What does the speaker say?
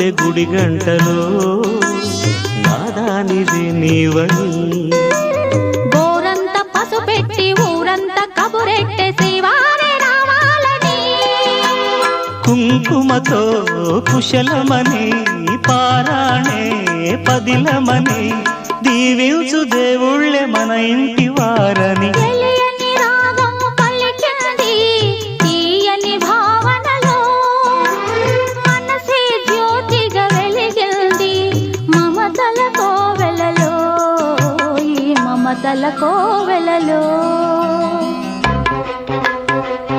గుండె గుడి గంటలో నాదానిది నీవని గోరంత పసు పెట్టి ఊరంత కబురెట్టే శ్రీవారే రావాలని కుంకుమతో కుశలమని పారాణే పదిలమని దీవించు దేవుళ్ళే మన ఇంటి వారని తెలియని రాగము పలికింది తీయని భావనలో మనసే జ్యోతిగా వెలిగింది మమతల కోవెలలో ఈ మమతల కోవెలలో